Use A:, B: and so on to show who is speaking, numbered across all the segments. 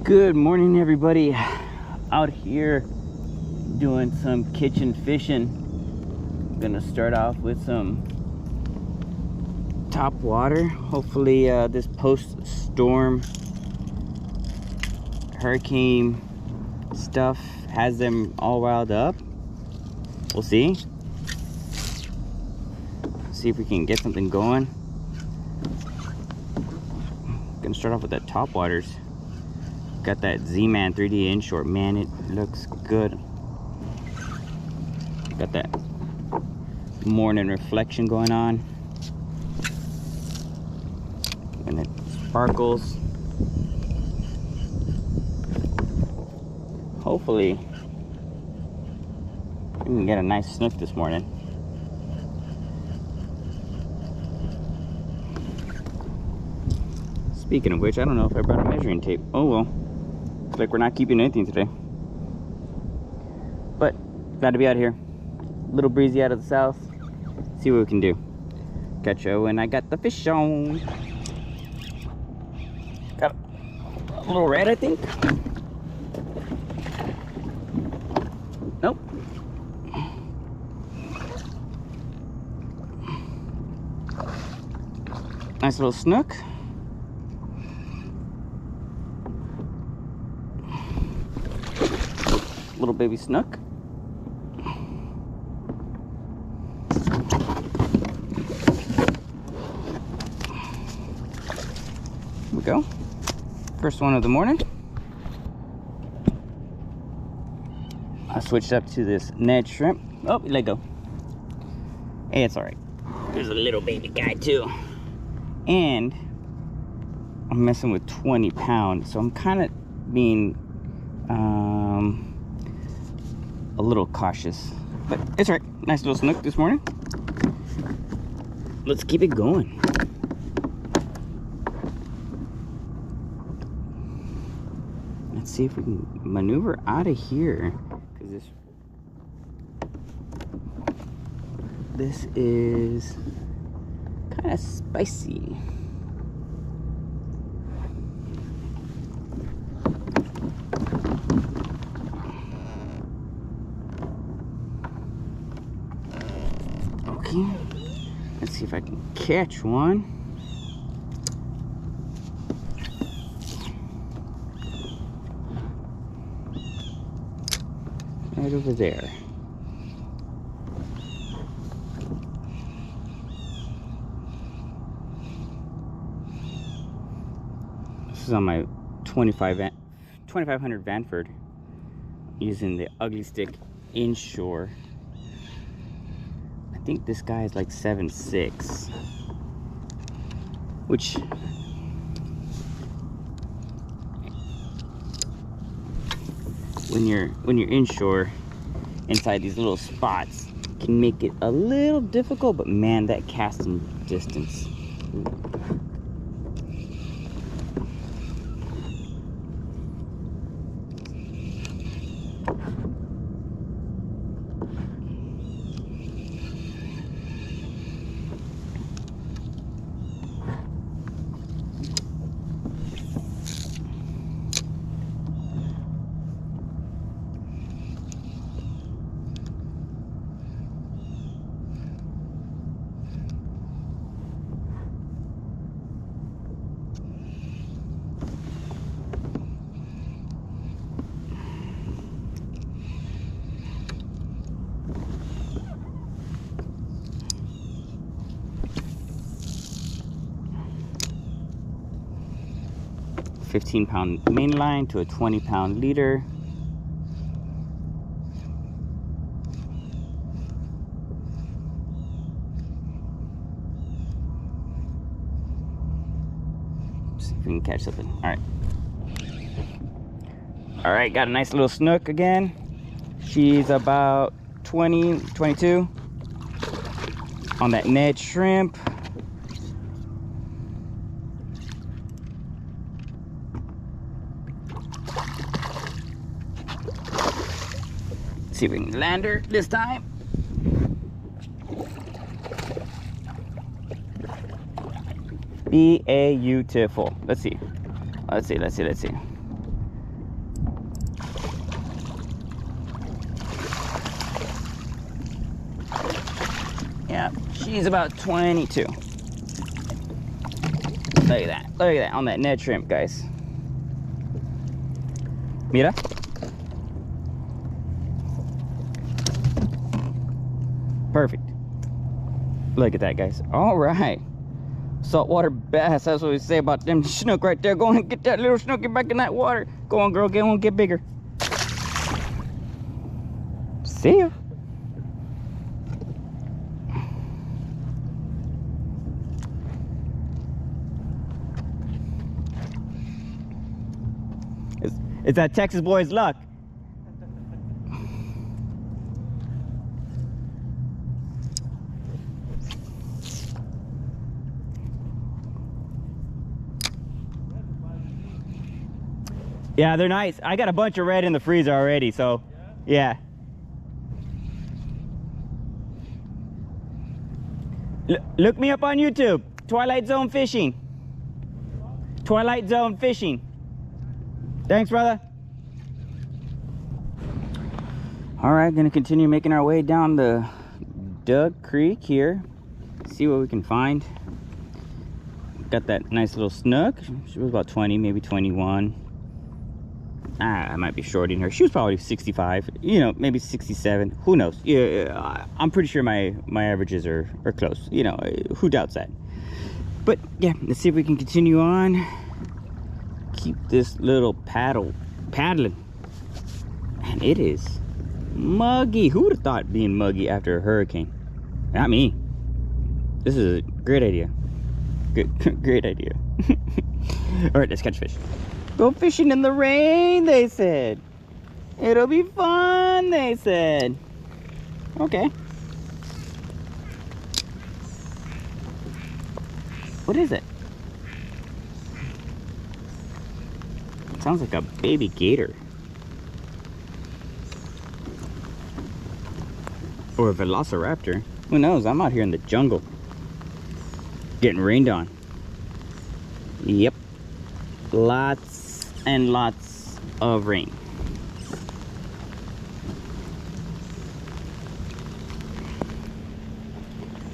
A: Good morning, everybody. Out here doing some kitchen fishing. I'm gonna start off with some top water. Hopefully this post-storm hurricane stuff has them all riled up. We'll see if we can get something going. Gonna start off with the top waters. Got that Z-Man 3D inshore. Man, it looks good. Got that morning reflection going on, and it sparkles. Hopefully we can get a nice snook this morning. Speaking of which, I don't know if I brought a measuring tape. Oh well. Looks like we're not keeping anything today. But glad to be out here. A little breezy out of the south. See what we can do. Catch you when I got the fish on. Got a little red, I think. Nope. Nice little snook. Little baby snook. Here we go. First one of the morning. I switched up to this Ned shrimp. Oh, let go. Hey, it's all right. There's a little baby guy too. And I'm messing with 20 pounds, so I'm kind of being a little cautious, but it's all right. Nice little snook this morning. Let's keep it going. Let's see if we can maneuver out of here, because this is kind of spicy. Okay, let's see if I can catch one. Right over there. This is on my 2500 Vanford, using the ugly stick inshore. I think this guy is like 7'6", which when you're inshore inside these little spots can make it a little difficult, but man, that casting distance. £15 main line to a 20-pound leader. See if we can catch something. All right, got a nice little snook again. She's about 20, 22 on that Ned shrimp. See if we can land her this time. Beautiful. Let's see. Yeah, she's about 22. Look at that. Look at that on that Ned shrimp, guys. Mira. Perfect. Look at that, guys. All right. Saltwater bass. That's what we say about them snook right there. Go on and get that little snook. Get back in that water. Go on, girl. Get on, get bigger. See ya. It's that Texas boy's luck. Yeah, they're nice. I got a bunch of red in the freezer already, so yeah. Look me up on YouTube. Twilight Zone Fishing. Twilight Zone Fishing. Thanks, brother. All right, gonna continue making our way down the Duck Creek here. See what we can find. Got that nice little snook. She was about 20, maybe 21. I might be shorting her. She was probably 65, you know, maybe 67. Who knows? Yeah, I'm pretty sure my averages are close. You know, who doubts that? But yeah, let's see if we can continue on. Keep this little paddling. And it is muggy. Who would have thought being muggy after a hurricane? Not me. This is a great idea. Great idea. All right, let's catch fish. Go fishing in the rain, they said. It'll be fun, they said. Okay. What is it? It sounds like a baby gator. Or a velociraptor. Who knows? I'm out here in the jungle. Getting rained on. Yep. Lots and lots of rain.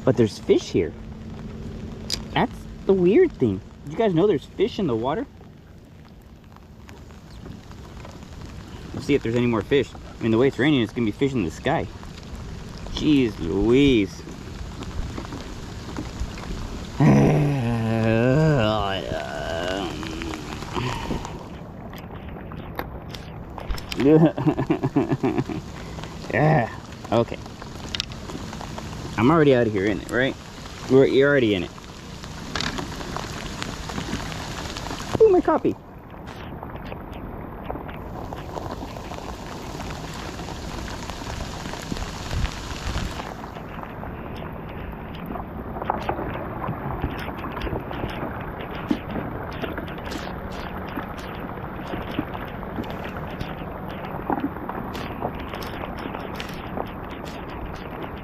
A: But there's fish here. That's the weird thing. Did you guys know there's fish in the water? We'll see if there's any more fish. I mean, the way it's raining, it's gonna be fish in the sky. Jeez Louise. Yeah. Okay. I'm already out of here in it, right? You're already in it. Ooh, my coffee.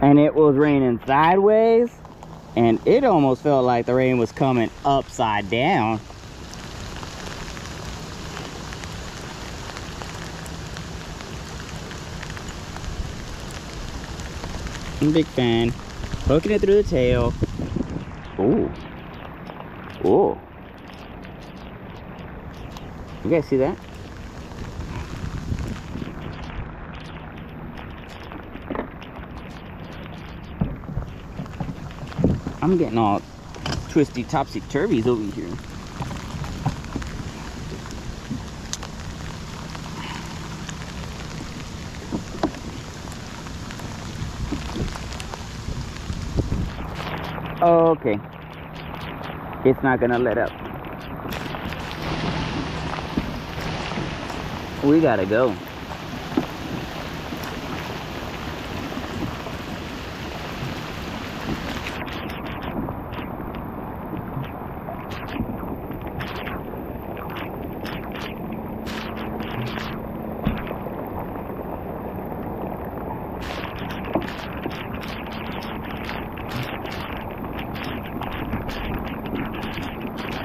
A: And it was raining sideways, and it almost felt like the rain was coming upside down. I'm a big fan. Hooking it through the tail. Ooh. Ooh. You guys see that? I'm getting all twisty topsy-turvies over here. Okay. It's not gonna let up. We gotta go.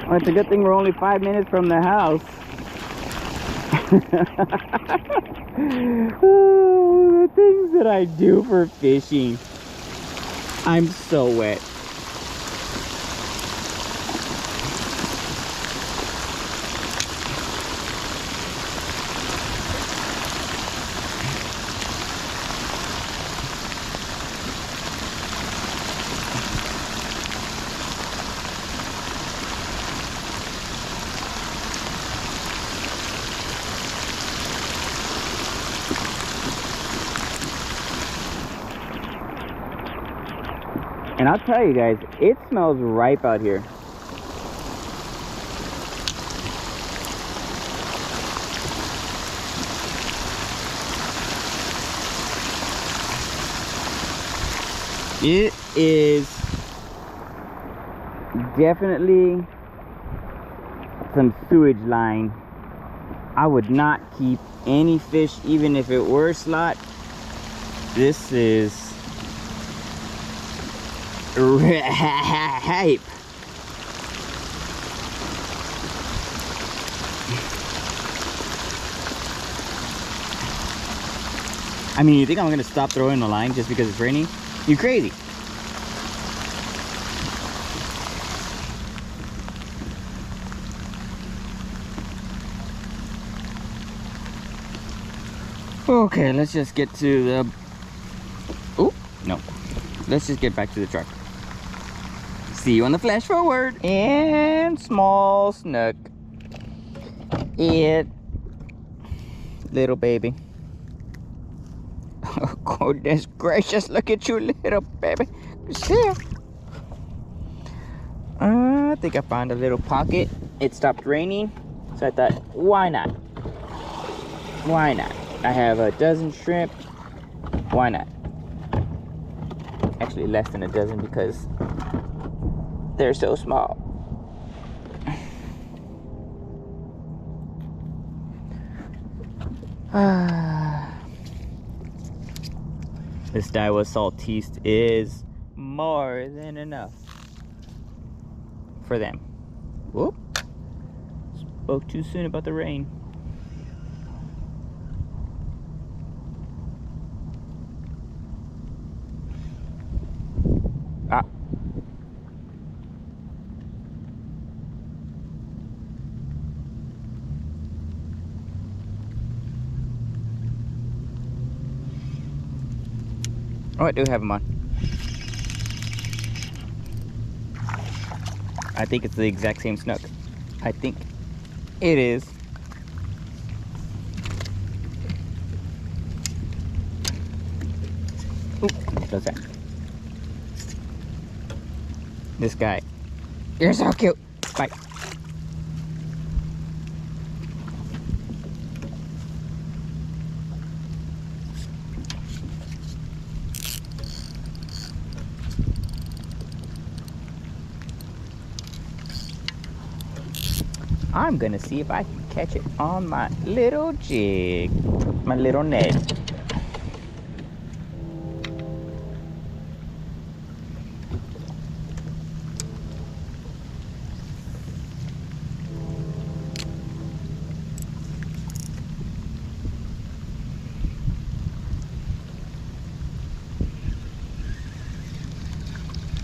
A: Well, it's a good thing we're only 5 minutes from the house. Oh, the things that I do for fishing. I'm so wet. And I'll tell you guys, it smells ripe out here. It is definitely some sewage line. I would not keep any fish, even if it were slot. This is ripe. I mean, you think I'm gonna stop throwing the line just because it's raining? You crazy? Okay, let's just get to the... Oh, no. Let's just get back to the truck. See you on the flash forward. And small Snook. It. Little baby. Oh, goodness gracious, look at you, little baby. See? I think I found a little pocket. It stopped raining, so I thought, why not? Why not? I have a dozen shrimp. Why not? Actually, less than a dozen because they're so small. This Daiwa Saltiste is more than enough for them. Whoop. Spoke too soon about the rain. Ah. Oh, I do have them on. I think it's the exact same Snook. I think it is. Oop, what's that? This guy. You're so cute. Bye. I'm gonna see if I can catch it on my little jig, my little net.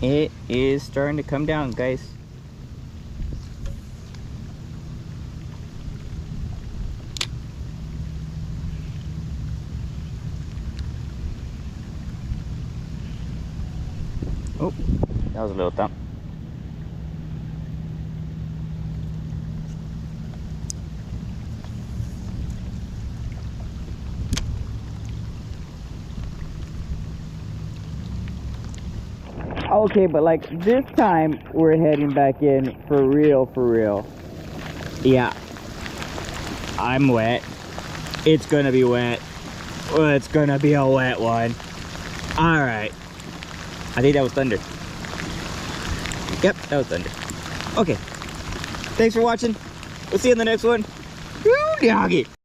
A: It is starting to come down, guys. Oh, that was a little thump. Okay, but like this time we're heading back in for real, for real. Yeah, I'm wet. It's gonna be wet. Well, it's gonna be a wet one. All right. I think that was thunder. Yep, that was thunder. Okay. Thanks for watching. We'll see you in the next one. Woo, doggy.